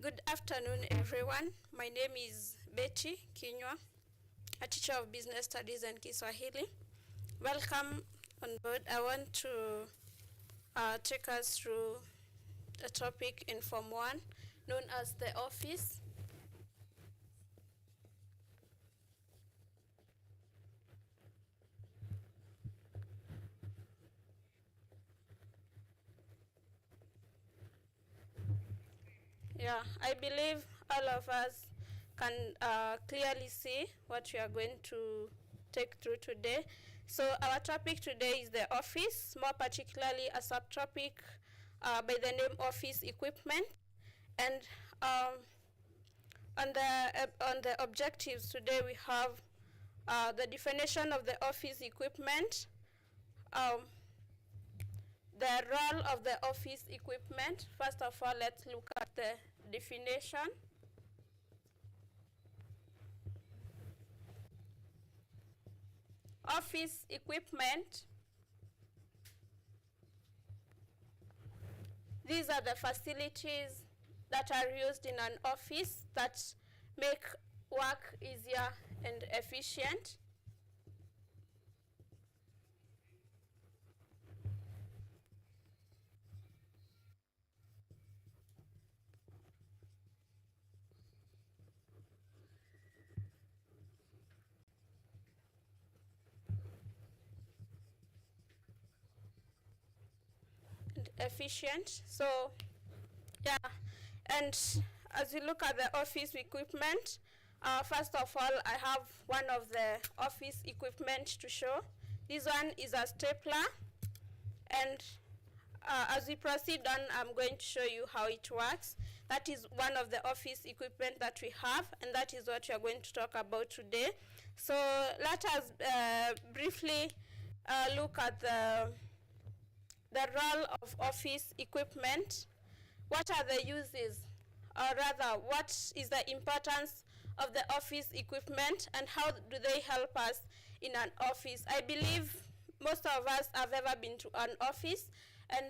Good afternoon, everyone. My name is Betty Kinyua, a teacher of business studies and Kiswahili. Welcome on board. I want to take us through a topic in Form 1 known as the office. Yeah, I believe all of us can clearly see what we are going to take through today. So our topic today is the office, more particularly a subtopic by the name office equipment. And on the objectives today we have the definition of the office equipment, the role of the office equipment. First of all, let's look at the definition. Office equipment. These are the facilities that are used in an office that make work easier and efficient. So yeah, and as you look at the office equipment, first of all, I have one of the office equipment to show. This one is a stapler, and as we proceed on, I'm going to show you how it works. That is one of the office equipment that we have, and that is what we are going to talk about today. So let us briefly look at the role of office equipment. What are the uses, or rather, what is the importance of the office equipment, and how do they help us in an office? I believe most of us have ever been to an office, and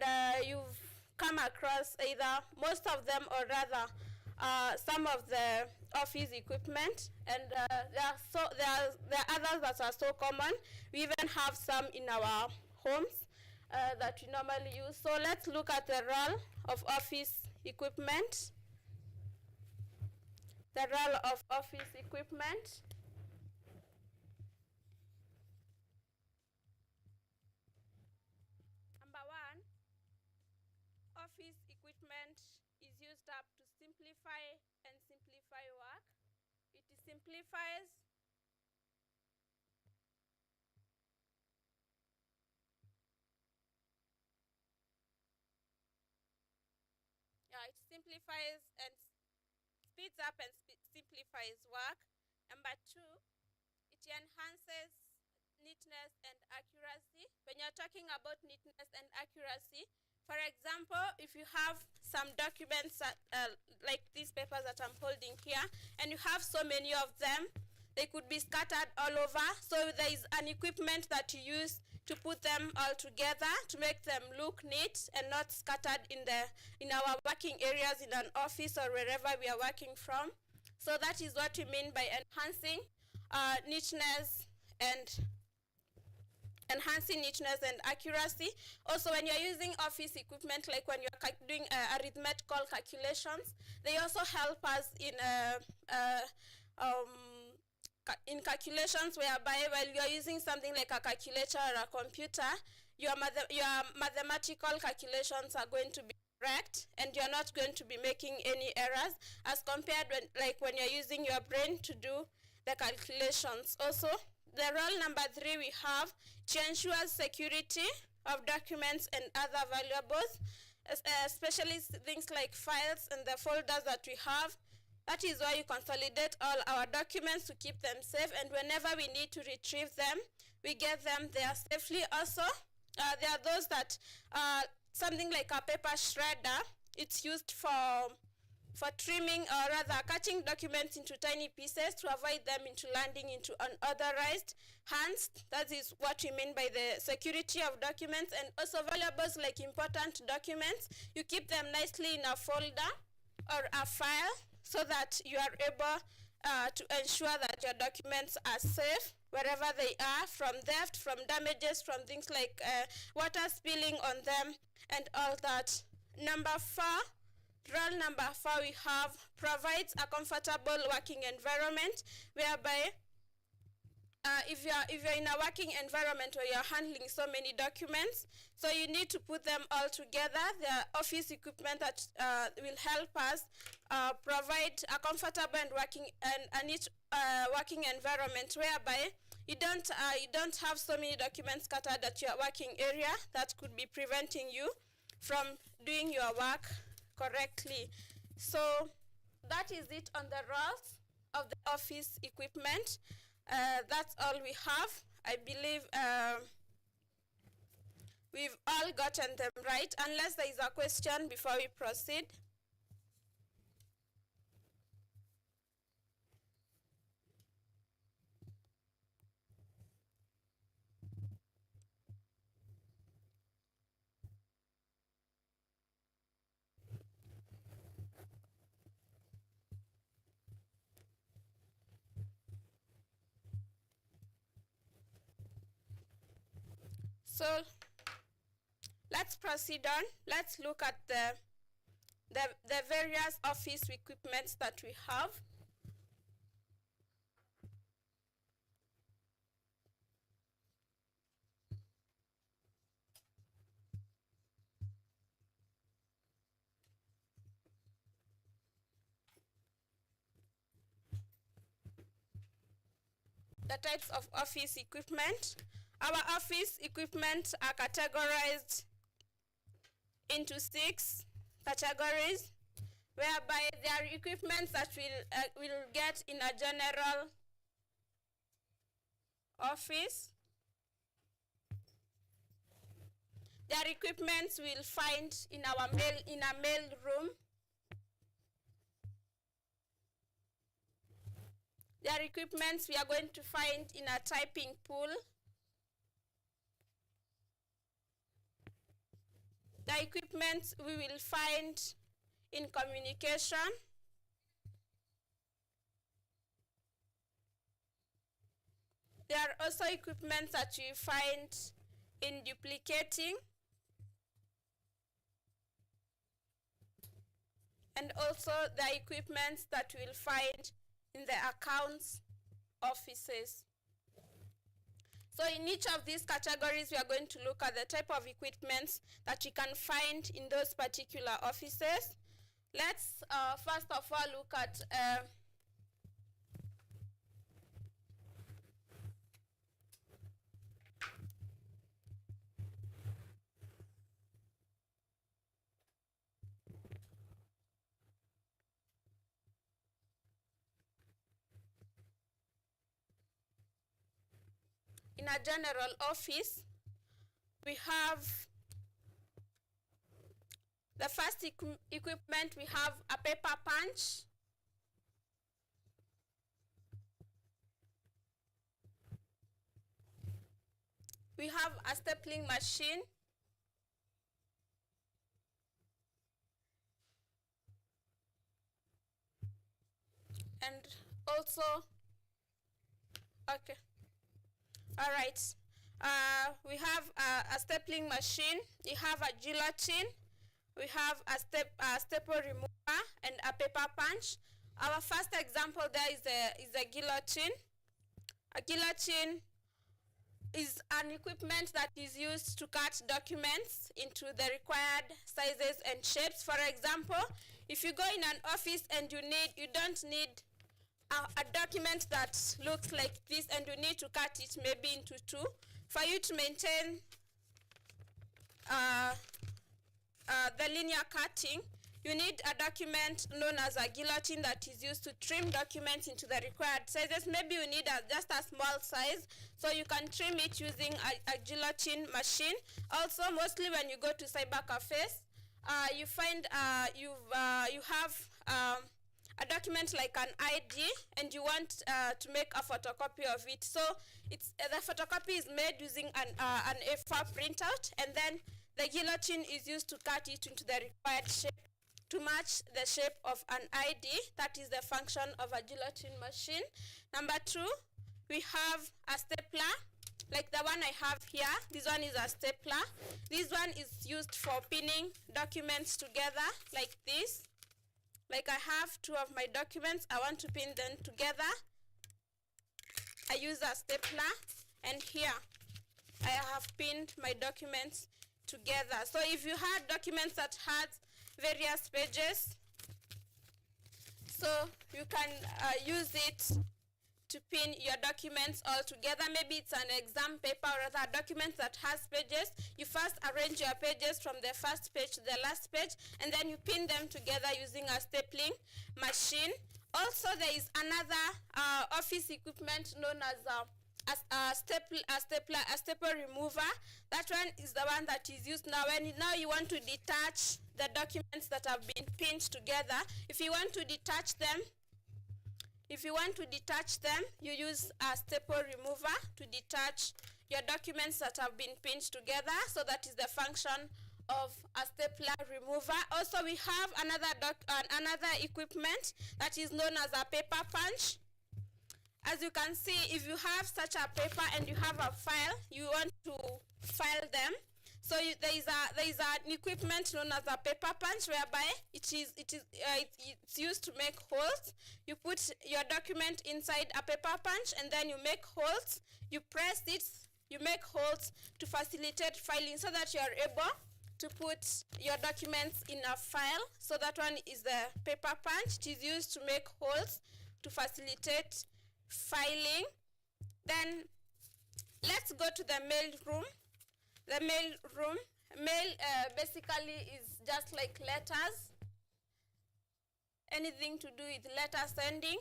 you've come across either most of them, or rather some of the office equipment, and there are others that are so common. We even have some in our homes that we normally use. So let's look at the role of office equipment. The role of office equipment. Number one, office equipment is used up to simplify work. It simplifies and speeds up and simplifies work. Number two, it enhances neatness and accuracy. When you're talking about neatness and accuracy, for example, if you have some documents that, like these papers that I'm holding here, and you have so many of them, they could be scattered all over. So there is an equipment that you use to put them all together to make them look neat and not scattered in our working areas in an office or wherever we are working from. So that is what we mean by enhancing neatness and accuracy. Also, when you're using office equipment, like when you're doing arithmetical calculations, they also help us in calculations, whereby while you're using something like a calculator or a computer, your mathematical calculations are going to be correct, and you're not going to be making any errors, as compared when you're using your brain to do the calculations. Also, the role number 3 we have to ensure security of documents and other valuables, especially things like files and the folders that we have. That is why you consolidate all our documents to keep them safe, and whenever we need to retrieve them, we get them there safely. Also, there are those that something like a paper shredder. It's used for trimming, or rather cutting documents into tiny pieces to avoid them landing into unauthorized hands. That is what we mean by the security of documents. And also valuables like important documents, you keep them nicely in a folder or a file so that you are able to ensure that your documents are safe wherever they are, from theft, from damages, from things like water spilling on them and all that. Rule number 4 we have provides a comfortable working environment whereby if you're in a working environment where you're handling so many documents, so you need to put them all together. The office equipment that will help us provide a comfortable and working environment whereby you don't have so many documents scattered at your working area that could be preventing you from doing your work correctly. So that is it on the roles of the office equipment. That's all we have. I believe we've all gotten them right, unless there is a question before we proceed. So let's proceed on. Let's look at the various office equipments that we have. The types of office equipment. Our office equipment are categorized into 6 categories, whereby there are equipments that will get in a general office. There are equipments we'll find in a mail room. There are equipments we are going to find in a typing pool. The equipment we will find in communication. There are also equipment that we find in duplicating. And also the equipment that we'll find in the accounts offices. So in each of these categories, we are going to look at the type of equipment that we can find in those particular offices. Let's first of all look at in a general office, we have the first equipment. We have a paper punch. We have a stapling machine. And also, okay. All right. We have a stapling machine. We have a guillotine. We have a staple remover and a paper punch. Our first example there is a guillotine. A guillotine is an equipment that is used to cut documents into the required sizes and shapes. For example, if you go in an office and you don't need a document that looks like this, and you need to cut it maybe into 2. For you to maintain the linear cutting, you need a document known as a guillotine that is used to trim documents into the required sizes. Maybe you need just a small size, so you can trim it using a guillotine machine. Also, mostly when you go to cyber cafes, you find you have a document like an ID, and you want to make a photocopy of it. So the photocopy is made using an A4 printout, and then the guillotine is used to cut it into the required shape to match the shape of an ID. That is the function of a guillotine machine. Number 2, we have a stapler, like the one I have here. This one is a stapler. This one is used for pinning documents together like this. Like I have 2 of my documents, I want to pin them together. I use a stapler, and here I have pinned my documents together. So if you had documents that had various pages, so you can use it to pin your documents all together. Maybe it's an exam paper or other document that has pages. You first arrange your pages from the first page to the last page, and then you pin them together using a stapling machine. Also, there is another office equipment known as a staple remover. That one is the one that is used now when you want to detach the documents that have been pinned together. If you want to detach them, you use a staple remover to detach your documents that have been pinned together. So that is the function of a stapler remover. Also, we have another equipment that is known as a paper punch. As you can see, if you have such a paper and you have a file, you want to file them. So there is an equipment known as a paper punch, whereby it's used to make holes. You put your document inside a paper punch, and then you make holes. You press it, you make holes to facilitate filing, so that you are able to put your documents in a file. So that one is the paper punch. It is used to make holes to facilitate filing. Then let's go to the mail room. The mail room, basically is just like letters, anything to do with letter sending,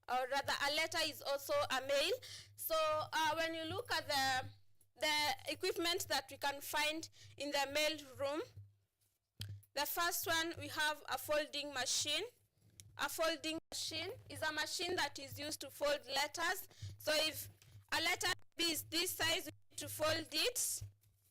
or rather a letter is also a mail. So when you look at the equipment that we can find in the mail room, the first one, we have a folding machine. A folding machine is a machine that is used to fold letters. So if a letter is this size, we need to fold it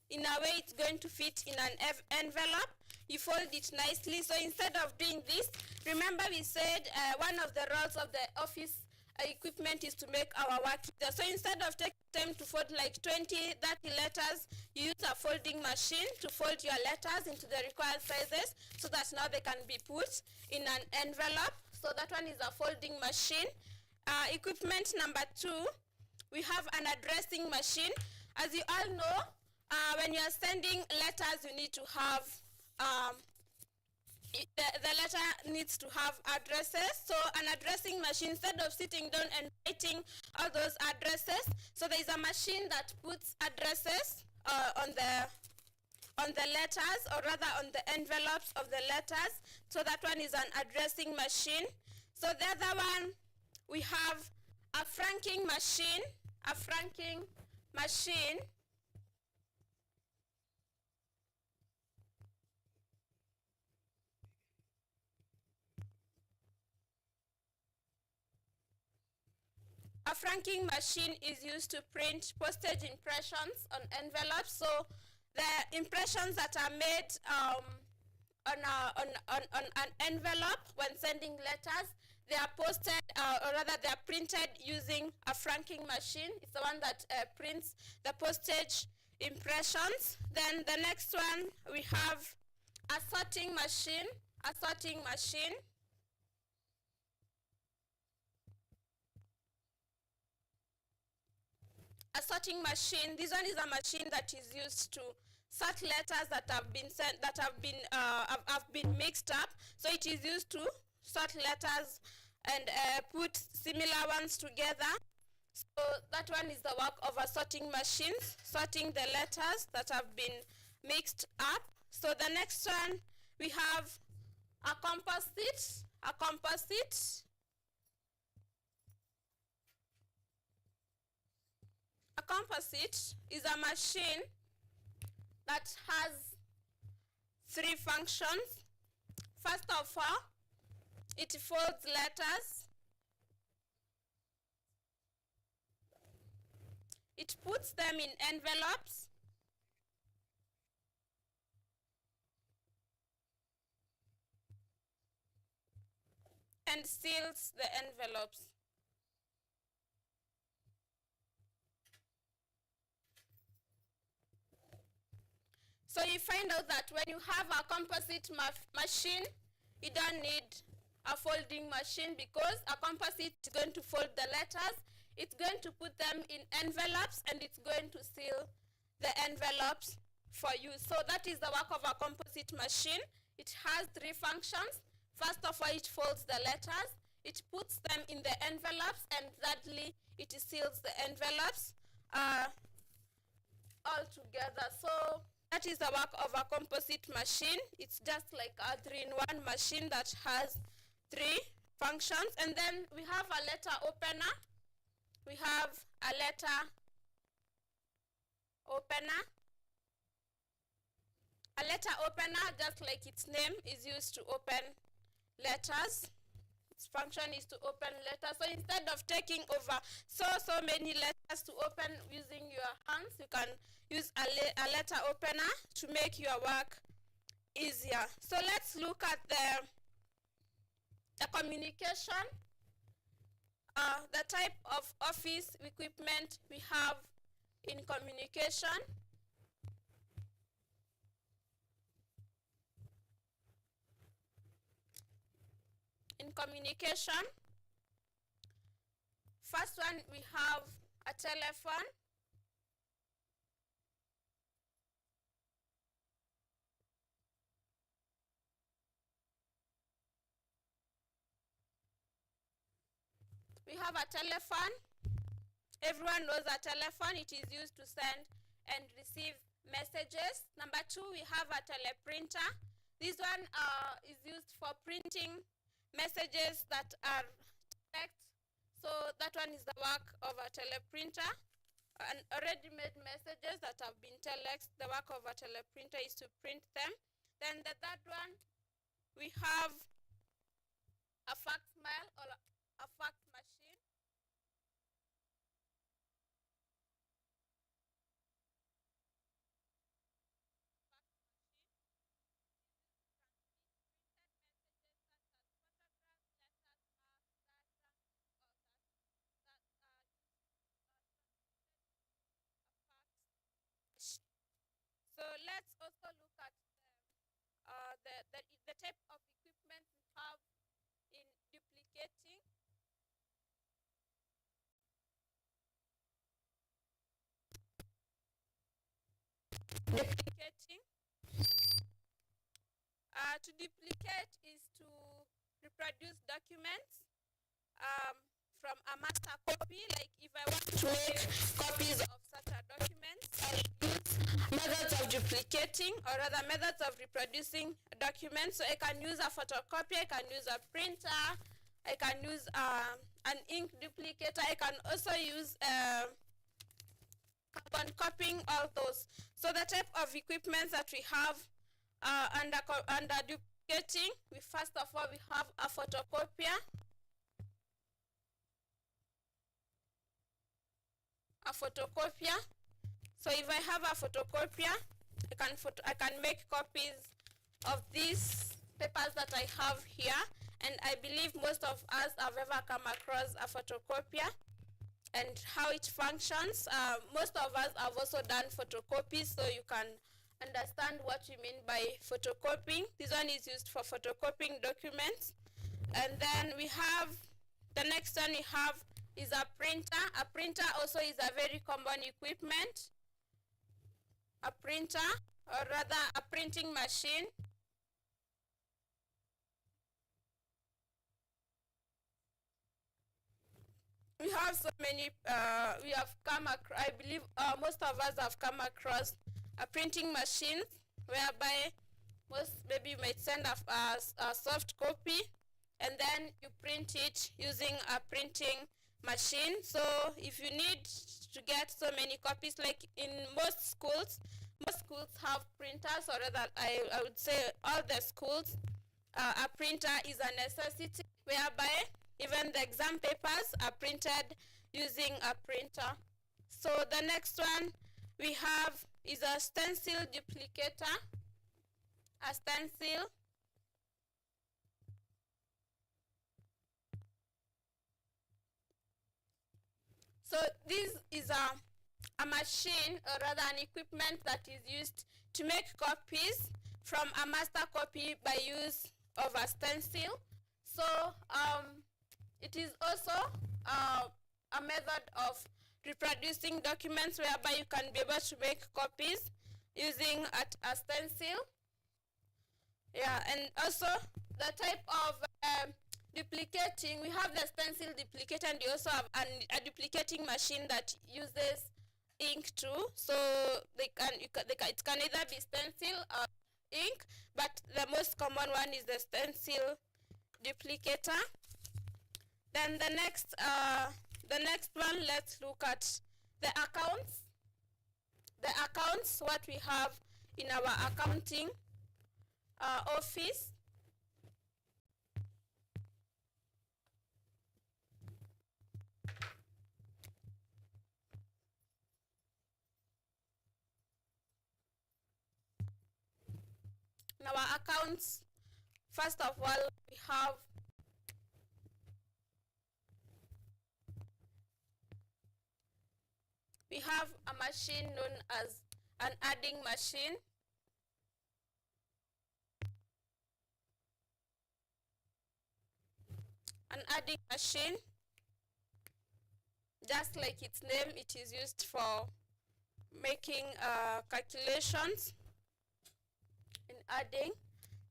in a way it's going to fit in an envelope. You fold it nicely. So instead of doing this, remember we said one of the roles of the office equipment is to make our work easier. So instead of taking time to fold like 20, 30 letters, you use a folding machine to fold your letters into the required sizes, so that now they can be put in an envelope. So that one is a folding machine. Equipment number 2, we have an addressing machine. As you all know, when you are sending letters, you need to have the letter needs to have addresses. So an addressing machine, instead of sitting down and writing all those addresses, so there is a machine that puts addresses on the letters, or rather on the envelopes of the letters. So that one is an addressing machine. So the other one, we have a franking machine. A franking machine A franking machine is used to print postage impressions on envelopes. So the impressions that are made on an envelope when sending letters, they are posted, or rather they are printed using a franking machine. It's the one that prints the postage impressions. Then the next one, we have a sorting machine. A sorting machine. A sorting machine. This one is a machine that is used to sort letters that have been sent, that have been mixed up. So it is used to sort letters and put similar ones together. So that one is the work of a sorting machine, sorting the letters that have been mixed up. So the next one, we have a composite. A composite. A composite is a machine that has 3 functions. First of all, it folds letters. It puts them in envelopes. and seals the envelopes. So you find out that when you have a composite machine, you don't need a folding machine, because a composite is going to fold the letters, it's going to put them in envelopes, and it's going to seal the envelopes for you. So that is the work of a composite machine. It has three functions. First of all, it folds the letters, it puts them in the envelopes, and thirdly, it seals the envelopes all together. So that is the work of a composite machine. It's just like a 3-in-1 machine that has three functions. And then we have a letter opener. We have a letter opener. A letter opener, just like its name, is used to open letters. Its function is to open letters. So instead of taking over so many letters to open using your hands, you can use a letter opener to make your work easier. So let's look at the communication. The type of office equipment we have in communication. In communication, first one, we have a telephone. We have a telephone. Everyone knows a telephone. It is used to send and receive messages. Number two, we have a teleprinter. This one is used for printing messages that are text. So that one is the work of a teleprinter. And already made messages that have been telex, the work of a teleprinter is to print them. Then the third one, we have a fax mill or a fax machine. So let's also look at the type of equipment we have in duplicating. To duplicate is to reproduce documents from a master copy. Like if I want to make copies of such a document, I'll use methods of duplicating, or rather methods of reproducing documents. So I can use a photocopy, I can use a printer, I can use an ink duplicator, I can also use carbon copying, all those. So the type of equipment that we have under duplicating, first of all, we have a photocopier. A photocopier. So if I have a photocopier, I can make copies of these papers that I have here. And I believe most of us have ever come across a photocopier and how it functions. Most of us have also done photocopies, so you can understand what you mean by photocopying. This one is used for photocopying documents. And then we have, the next one we have is a printer. A printer also is a very common equipment. A printer, or rather a printing machine. We have so many, we have come across, I believe most of us have come across a printing machine whereby maybe you might send a soft copy and then you print it using a printing machine. So if you need to get so many copies, like in most schools have printers, or rather I would say all the schools, a printer is a necessity, whereby even the exam papers are printed using a printer. So the next one we have is a stencil duplicator. A stencil So this is a machine, or rather an equipment that is used to make copies from a master copy by use of a stencil. So it is also a method of reproducing documents whereby you can be able to make copies using a stencil. Yeah, and also the type of duplicating, we have the stencil duplicator, and you also have a duplicating machine that uses ink too. So it can either be stencil or ink, but the most common one is the stencil duplicator. Then the next one, let's look at the accounts. The accounts, what we have in our accounting office. In our accounts, first of all, we have a machine known as an adding machine. An adding machine, just like its name, it is used for making calculations in adding.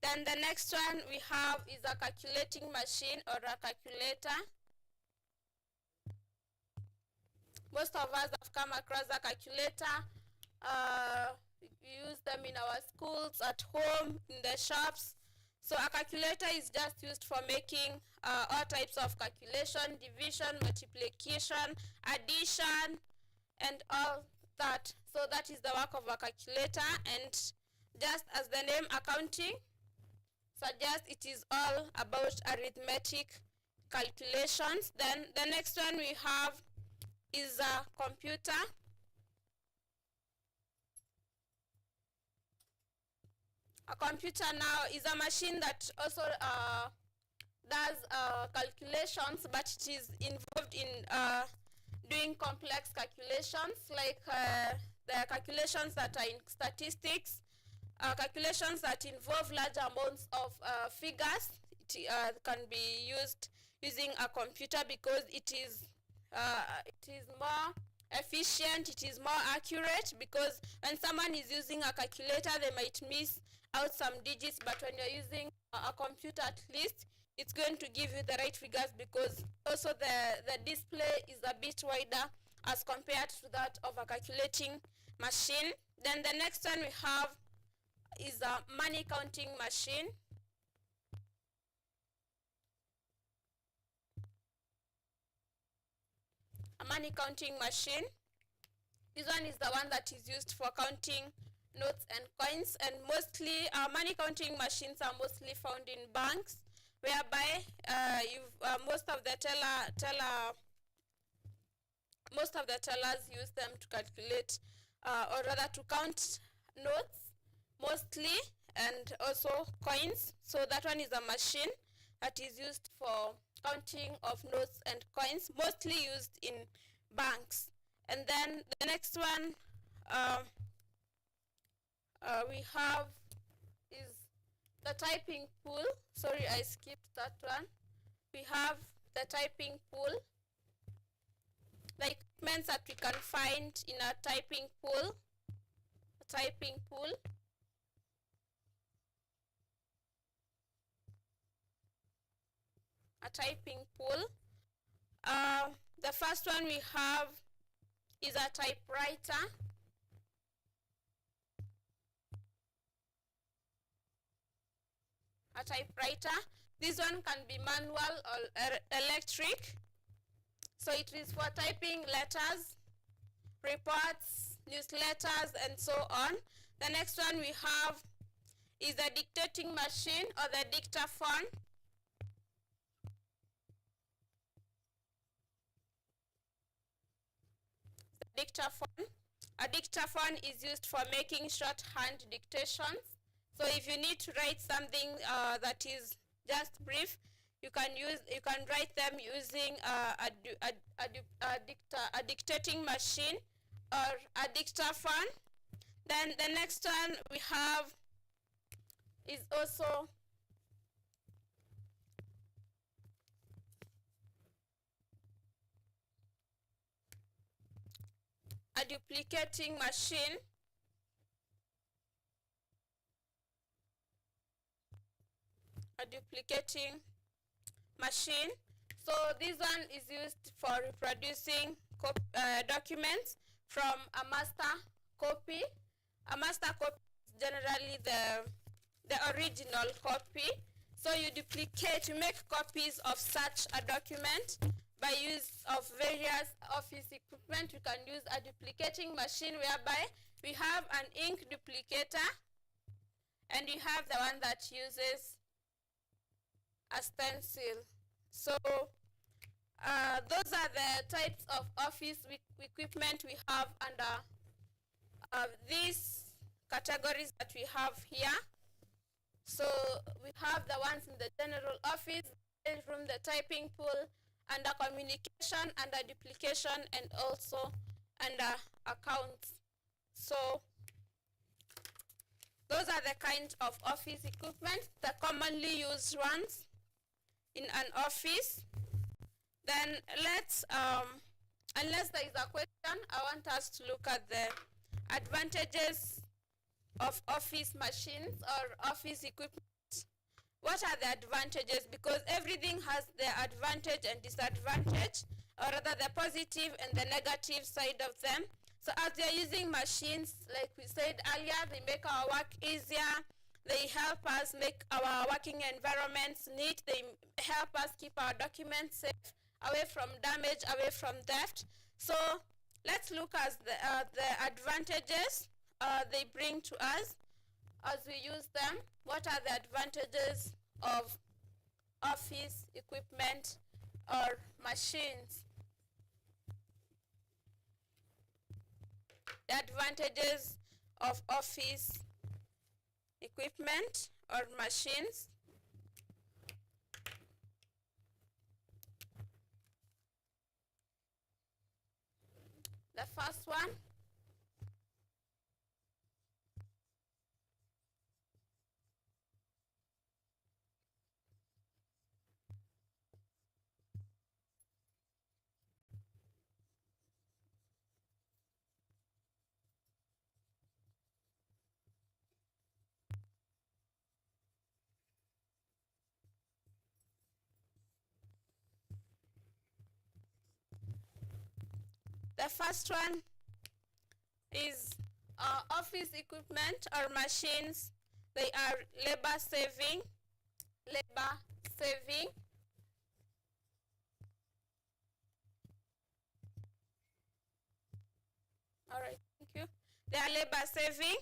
Then the next one we have is a calculating machine, or a calculator. Most of us have come across a calculator. We use them in our schools, at home, in the shops. So a calculator is just used for making all types of calculation, division, multiplication, addition, and all that. So that is the work of a calculator, and just as the name accounting suggests, it is all about arithmetic calculations. Then the next one we have is a computer. A computer now is a machine that also does calculations, but it is involved in doing complex calculations, like the calculations that are in statistics, calculations that involve large amounts of figures. It can be used using a computer because it is more efficient, it is more accurate, because when someone is using a calculator, they might miss out some digits, but when you're using a computer, at least it's going to give you the right figures, because also the display is a bit wider as compared to that of a calculating machine. Then the next one we have is a money counting machine. A money counting machine. This one is the one that is used for counting notes and coins, and mostly money counting machines are mostly found in banks, whereby most of the tellers use them to calculate or rather to count notes mostly, and also coins. So that one is a machine that is used for counting of notes and coins, mostly used in banks. And then the next one we have is the typing pool. Sorry, I skipped that one. We have the typing pool, the equipment that we can find in a typing pool. A typing pool. A typing pool. The first one we have is a typewriter. A typewriter. This one can be manual or electric. So it is for typing letters, reports, newsletters, and so on. The next one we have is the dictating machine, or the dictaphone. Dictaphone. A dictaphone is used for making shorthand dictations. So if you need to write something that is just brief, You can write them using a dictating machine or a dictaphone. Then the next one we have is also a duplicating machine. A duplicating machine. So this one is used for reproducing documents from a master copy. A master copy is generally the original copy. So you make copies of such a document by use of various office equipment. You can use a duplicating machine whereby we have an ink duplicator and you have the one that uses a stencil. So those are the types of office equipment we have under these categories that we have here. So we have the ones in the general office, the room, the typing pool, under communication, under duplication, and also under accounts. So those are the kinds of office equipment, the commonly used ones in an office. Then let's, unless there is a question, I want us to look at the advantages of office machines or office equipment. What are the advantages? Because everything has the advantage and disadvantage, or rather the positive and the negative side of them. So as we are using machines, like we said earlier, they make our work easier. They help us make our working environments neat. They help us keep our documents safe, away from damage, away from theft. So let's look at the advantages they bring to us as we use them. What are the advantages of office equipment or machines? The advantages of office equipment or machines. The first one, is office equipment or machines. They are labor saving. All right, thank you. They are labor saving.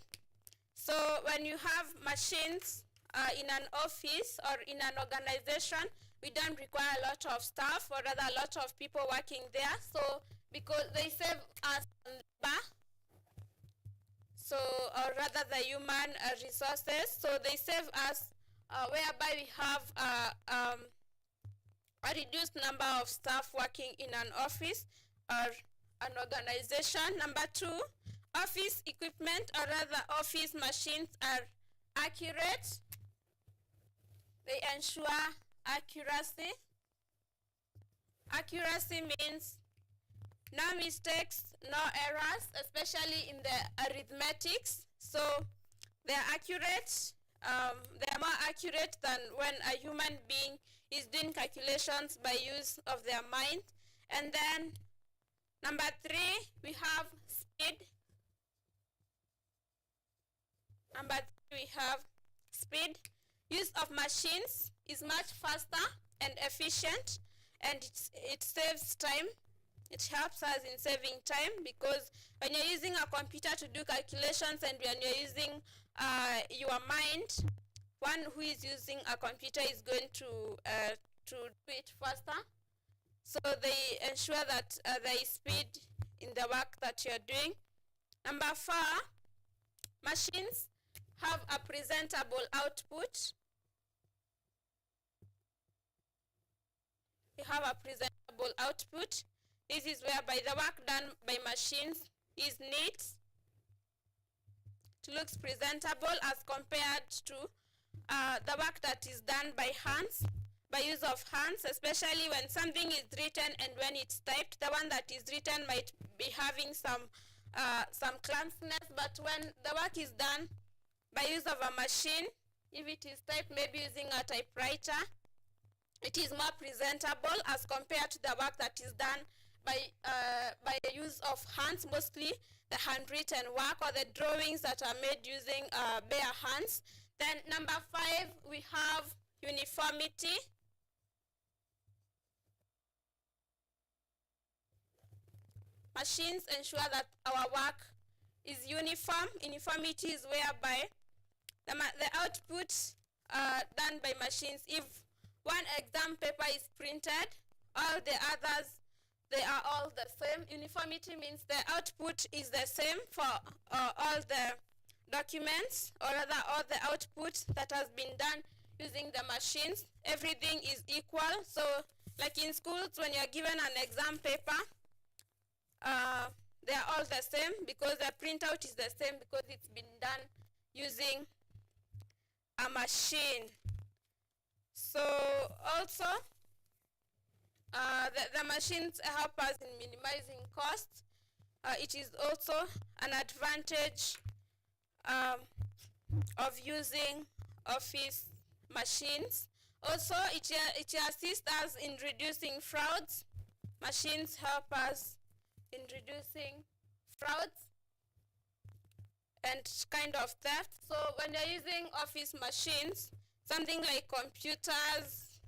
So when you have machines in an office or in an organization, we don't require a lot of staff or rather a lot of people working there. So because they save us on labor, so or rather the human resources, so they save us whereby we have a reduced number of staff working in an office or an organization. Number two, office equipment or rather office machines are accurate. They ensure accuracy. Accuracy means no mistakes, no errors, especially in the arithmetics. So they are accurate. They are more accurate than when a human being is doing calculations by use of their mind. And then number three, we have speed. Number three, we have speed. Use of machines is much faster and efficient, and it saves time. It helps us in saving time, because when you're using a computer to do calculations and when you're using your mind, one who is using a computer is going to do it faster. So they ensure that there is speed in the work that you're doing. Number four, machines have a presentable output. have a presentable output. This is whereby the work done by machines is neat. It looks presentable as compared to the work that is done by hands, by use of hands, especially when something is written and when it's typed. The one that is written might be having some clumsiness, but when the work is done by use of a machine, if it is typed maybe using a typewriter, it is more presentable as compared to the work that is done by the use of hands, mostly the handwritten work or the drawings that are made using bare hands. Then number 5, we have uniformity. Machines ensure that our work is uniform. Uniformity is whereby the output done by machines, if one exam paper is printed, all the others, they are all the same. Uniformity means the output is the same for all the documents, or rather all the output that has been done using the machines. Everything is equal. So like in schools, when you're given an exam paper, they are all the same because the printout is the same because it's been done using a machine. So also, the machines help us in minimizing costs. It is also an advantage of using office machines. Also, it assists us in reducing frauds. Machines help us in reducing frauds and kind of theft. So when you're using office machines, something like computers,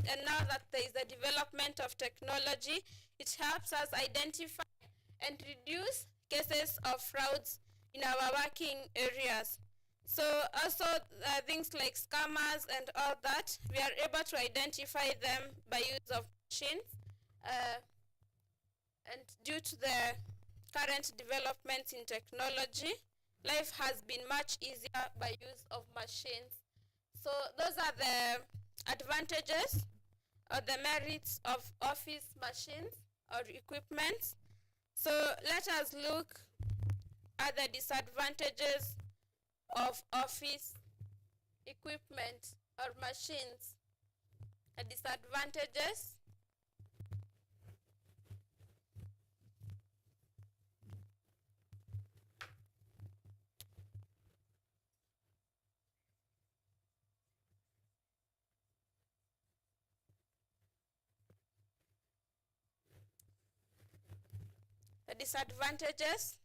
and now that there is a development of technology, it helps us identify and reduce cases of frauds in our working areas. So also things like scammers and all that, we are able to identify them by use of machines. And due to the current developments in technology, life has been much easier by use of machines. So those are the advantages or the merits of office machines or equipment. So let us look at the disadvantages of office equipment or machines. The disadvantages. The disadvantages.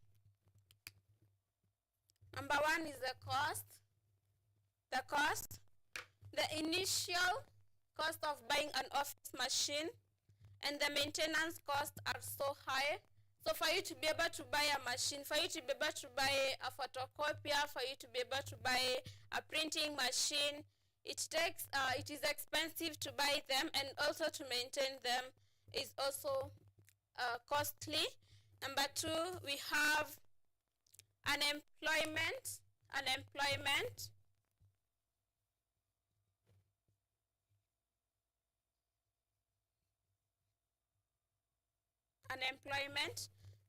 Number 1 is the cost. The cost. The initial cost of buying an office machine and the maintenance costs are so high. So for you to be able to buy a machine, for you to be able to buy a photocopier, for you to be able to buy a printing machine, it is expensive to buy them, and also to maintain them is also costly. Number 2, we have unemployment.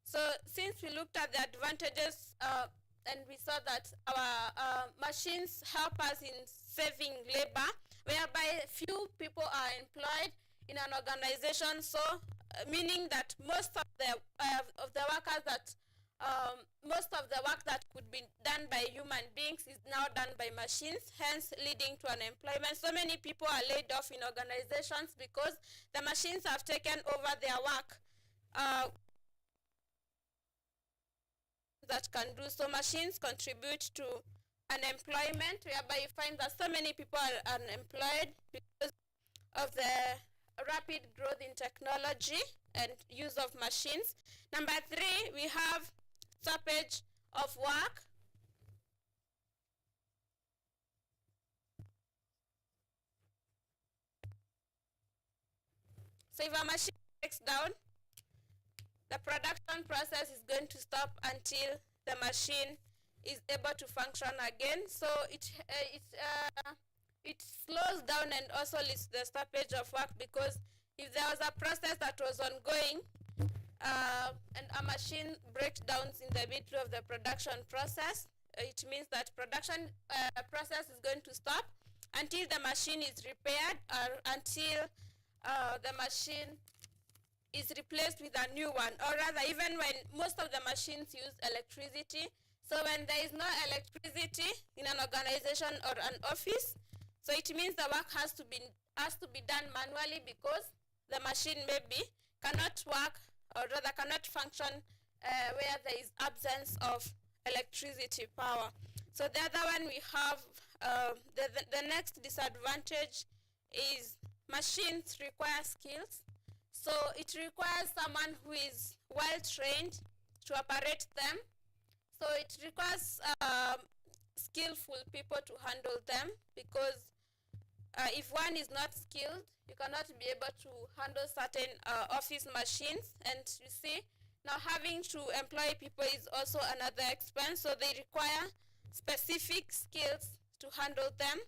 So since we looked at the advantages and we saw that our machines help us in saving labor, whereby few people are employed in an organization, so meaning that most of the workers that most of the work that could be done by human beings is now done by machines, hence leading to unemployment. So many people are laid off in organizations because the machines have taken over their work that can do. So machines contribute to unemployment, whereby you find that so many people are unemployed because of the rapid growth in technology and use of machines. Number 3, we have stoppage of work. So if a machine breaks down, the production process is going to stop until the machine is able to function again. So it slows down and also leads to the stoppage of work because If there was a process that was ongoing and a machine breaks down in the middle of the production process, it means that production process is going to stop until the machine is repaired or until the machine is replaced with a new one, or rather even when most of the machines use electricity. So when there is no electricity in an organization or an office, so it means the work has to be done manually, because the machine maybe cannot work, or rather cannot function where there is absence of electricity power. So the other one we have, the next disadvantage is machines require skills. So it requires someone who is well trained to operate them. So it requires skillful people to handle them, because if one is not skilled, you cannot be able to handle certain office machines. And you see, now having to employ people is also another expense, so they require specific skills to handle them.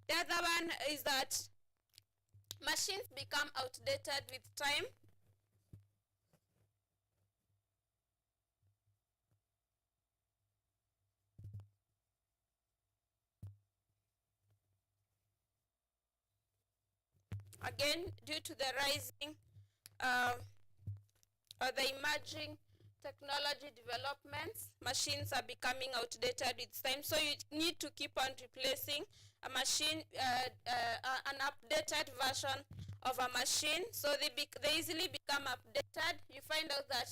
The other one is that machines become outdated with time. Again, due to the rising or the emerging technology developments, machines are becoming outdated with time. So you need to keep on replacing a machine, an updated version of a machine, so they easily become updated. You find out that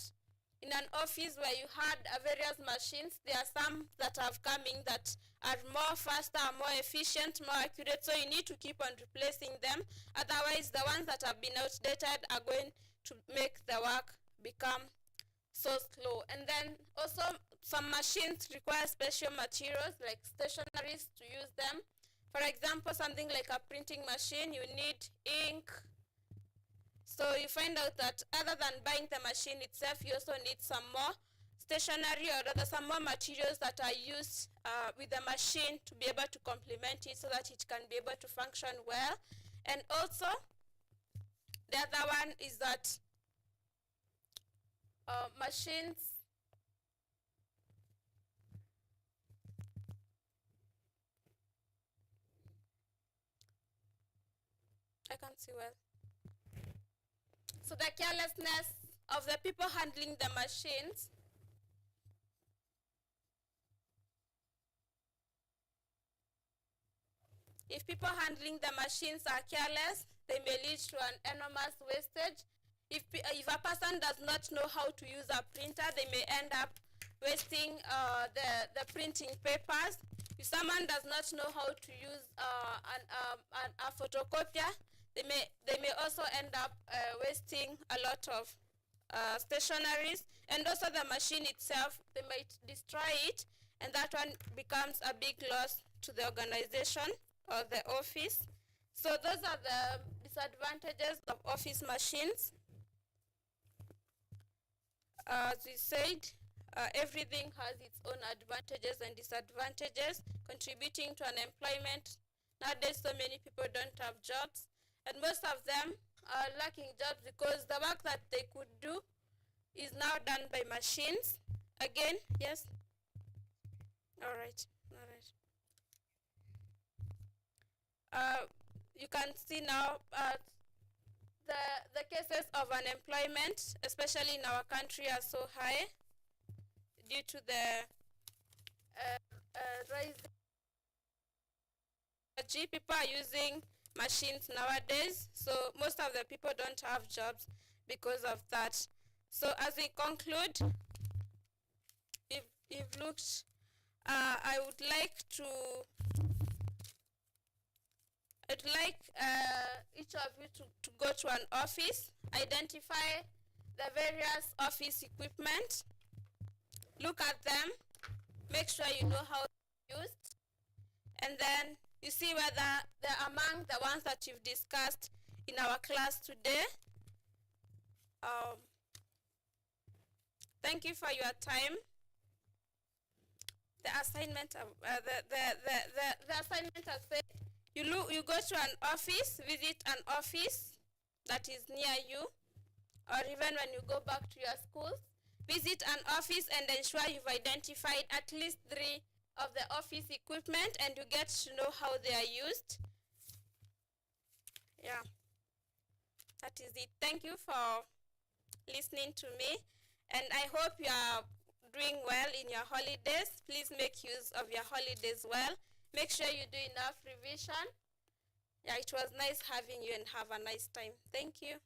in an office where you had various machines, there are some that have coming that are more faster, more efficient, more accurate, so you need to keep on replacing them. Otherwise, the ones that have been outdated are going to make the work become so slow. And then also some machines require special materials like stationaries to use them. For example, something like a printing machine, you need ink. So you find out that other than buying the machine itself, you also need some more stationery, or rather some more materials that are used with the machine to be able to complement it so that it can be able to function well. And also, the other one is that machines I can't see well. So the carelessness of the people handling the machines if people handling the machines are careless, they may lead to an enormous wastage. If a person does not know how to use a printer, they may end up wasting the printing papers. If someone does not know how to use a photocopier, they may also end up wasting a lot of stationaries. And also the machine itself, they might destroy it, and that one becomes a big loss to the organization or the office. So those are the disadvantages of office machines. As we said, everything has its own advantages and disadvantages, contributing to unemployment. Nowadays, so many people don't have jobs, and most of them are lacking jobs because the work that they could do is now done by machines. Again, yes? All right. You can see now the cases of unemployment, especially in our country, are so high due to the rising technology. People are using machines nowadays, so most of the people don't have jobs because of that. So as we conclude, if you've looked, I would like each of you to go to an office, identify the various office equipment, look at them, make sure you know how they're used, and then you see whether they're among the ones that you've discussed in our class today. Thank you for your time. The assignment, the assignment has said, you go to an office, visit an office, that is near you, or even when you go back to your schools. Visit an office and ensure you've identified at least 3 of the office equipment and you get to know how they are used. Yeah, that is it. Thank you for listening to me, and I hope you are doing well in your holidays. Please make use of your holidays well. Make sure you do enough revision. Yeah, it was nice having you, and have a nice time. Thank you.